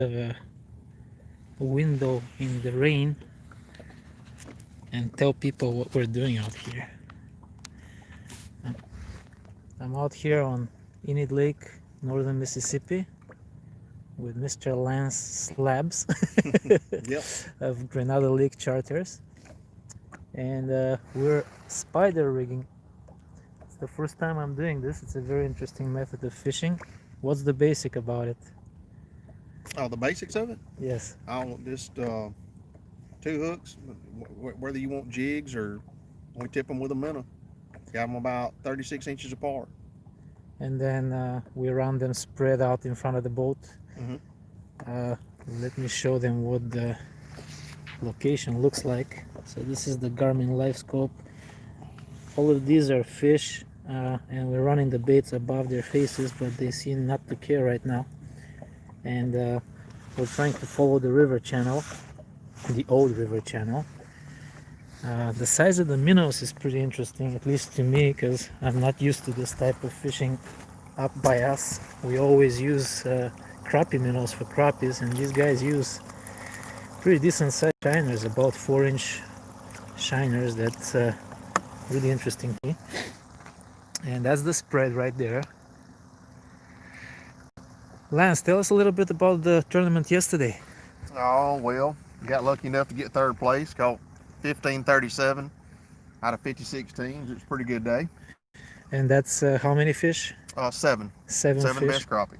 a window in the rain and tell people what we're doing out here. I'm out here on Enid Lake, northern Mississippi, with Mr. Lance SLABZ Yep. of Grenada Lake Charters, and we're spider rigging. It's the first time I'm doing this. It's a very interesting method of fishing. What's the basic about it? Oh, the basics of it. Yes. I'll just two hooks, whether you want jigs or we tip them with a minnow. Got them about 36 inches apart. And then we run them spread out in front of the boat. Mm-hmm. Let me show them what the location looks like. So this is the Garmin LiveScope. All of these are fish, and we're running the baits above their faces, but they seem not to care right now. And we're trying to follow the river channel, the old river channel. The size of the minnows is pretty interesting, at least to me, because I'm not used to this type of fishing up by us. We always use crappie minnows for crappies, and these guys use pretty decent sized shiners, about 4-inch shiners. That's really interesting to me. And that's the spread right there. Lance, tell us a little bit about the tournament yesterday. Oh well, got lucky enough to get third place. Caught 1537 out of 56 teams. It was a pretty good day. And that's how many fish? Seven. Seven Seven fish. best crappie.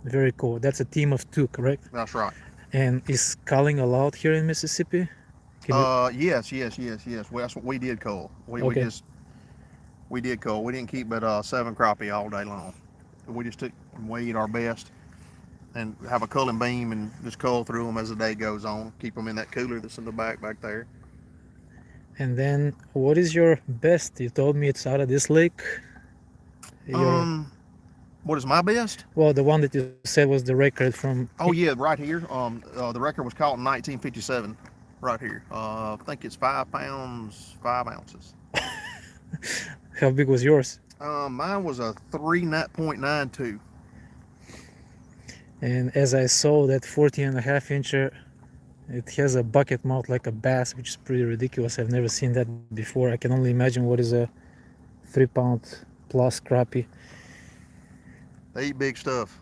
Very cool. That's a team of 2, correct? That's right. And is culling allowed here in Mississippi? Yes. Well, that's what we did, Cole. We did, Cole. We didn't keep but 7 crappie all day long. We just took and weighed our best and have a culling beam and just cull through them as the day goes on. Keep them in that cooler that's in the back there. And then what is your best? You told me it's out of this lake. What is my best? Well, the one that you said was the record from. Oh yeah, right here. The record was caught in 1957. Right here. I think it's 5 pounds 5 ounces. How big was yours? Mine was a 3.92. And as I saw, that 14.5-incher, it has a bucket mouth like a bass, which is pretty ridiculous. I've never seen that before. I can only imagine what is a 3-pound plus crappie. They eat big stuff.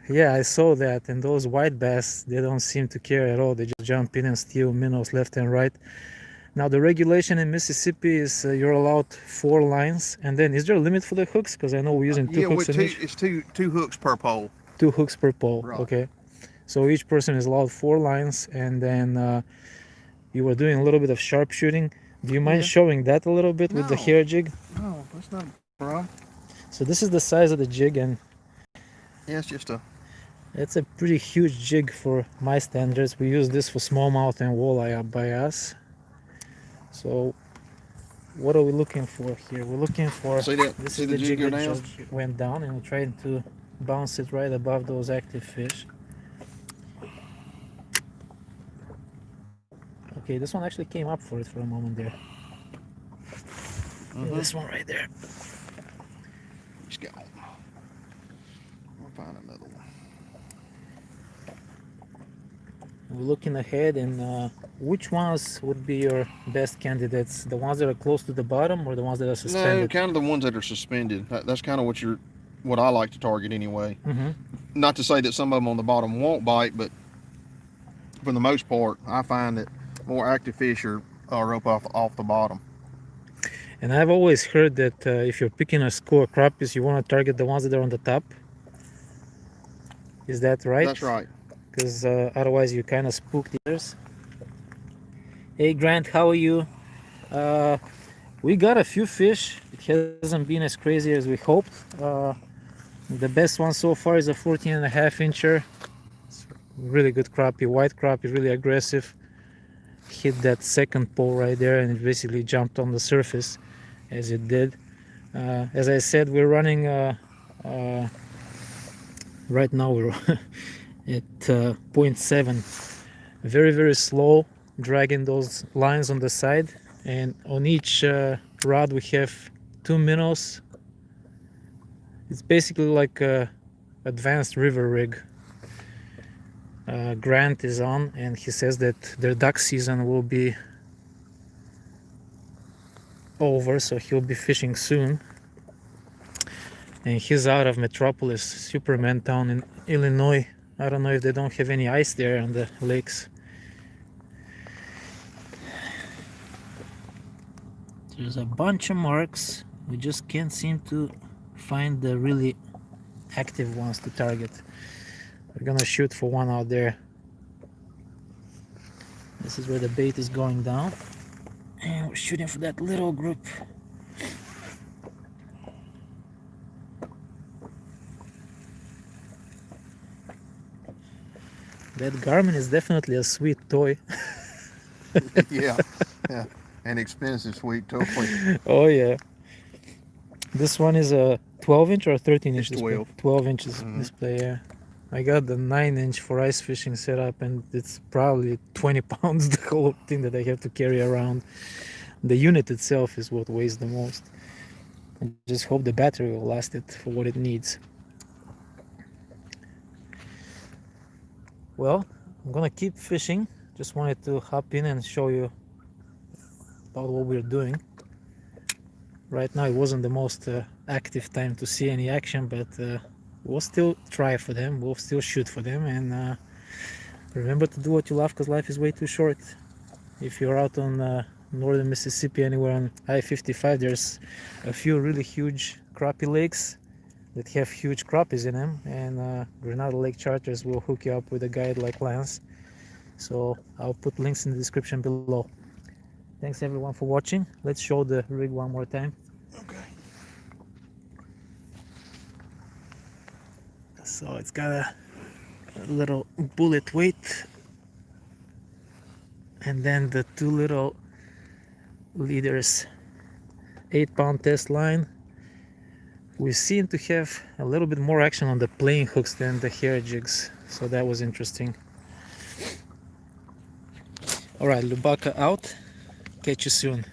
Yeah, I saw that. And those white bass, they don't seem to care at all. They just jump in and steal minnows left and right. Now the regulation in Mississippi is you're allowed 4 lines. And then is there a limit for the hooks? Because I know we're using 2 hooks in each. It's two hooks per pole. 2 hooks per pole. Right. Okay. So each person is allowed 4 lines, and then you were doing a little bit of sharpshooting. Do you mind showing that a little bit with the hair jig? No, that's not a problem. So this is the size of the jig, and yeah, it's a pretty huge jig for my standards. We use this for smallmouth and walleye up by us. So what are we looking for here? We're looking for, see that? This see is the the jig jig go that down? just went down, and we're trying to bounce it right above those active fish. Okay, this one actually came up for it for a moment there. This one right there. He's gone. We'll find another one. We're looking ahead, and which ones would be your best candidates? The ones that are close to the bottom, or the ones that are suspended? No, kind of the ones that are suspended. That's kind of what I like to target anyway. Not to say that some of them on the bottom won't bite, but for the most part, I find that more active fish are up off the bottom. And I've always heard that if you're picking a school of crappies, you want to target the ones that are on the top. Is that right? That's right. Because otherwise you kind of spook the others. Hey Grant, how are you? We got a few fish. It hasn't been as crazy as we hoped. The best one so far is a 14.5-incher. It's really good crappie, white crappie, really aggressive. Hit that second pole right there, and it basically jumped on the surface as it did. As I said, we're running right now we're at 0.7, very slow, dragging those lines on the side, and on each rod we have 2 minnows. It's basically like a advanced river rig. Grant is on, and he says that their duck season will be over, so he'll be fishing soon. And he's out of Metropolis, Superman town in Illinois. I don't know if they don't have any ice there on the lakes. There's a bunch of marks. We just can't seem to find the really active ones to target. We're gonna shoot for one out there. This is where the bait is going down, and we're shooting for that little group. That Garmin is definitely a sweet toy. Yeah, yeah, and expensive, sweet, totally. Oh yeah. This one is a 12-inch or 13-inch display? 12. 12 inches display, yeah. I got the 9-inch for ice fishing setup, and it's probably 20 pounds, the whole thing that I have to carry around. The unit itself is what weighs the most. I just hope the battery will last it for what it needs. Well, I'm gonna keep fishing. Just wanted to hop in and show you about what we're doing. Right now it wasn't the most active time to see any action, but we'll still try for them, we'll still shoot for them, and remember to do what you love, because life is way too short. If you're out on northern Mississippi, anywhere on I-55, there's a few really huge crappie lakes that have huge crappies in them, and Granada Lake Charters will hook you up with a guide like Lance. So I'll put links in the description below. Thanks everyone for watching. Let's show the rig one more time. Okay. So it's got a little bullet weight, and then the two little leaders, 8-pound test line. We seem to have a little bit more action on the playing hooks than the hair jigs, so that was interesting. Alright, Lyubaka out. Catch you soon.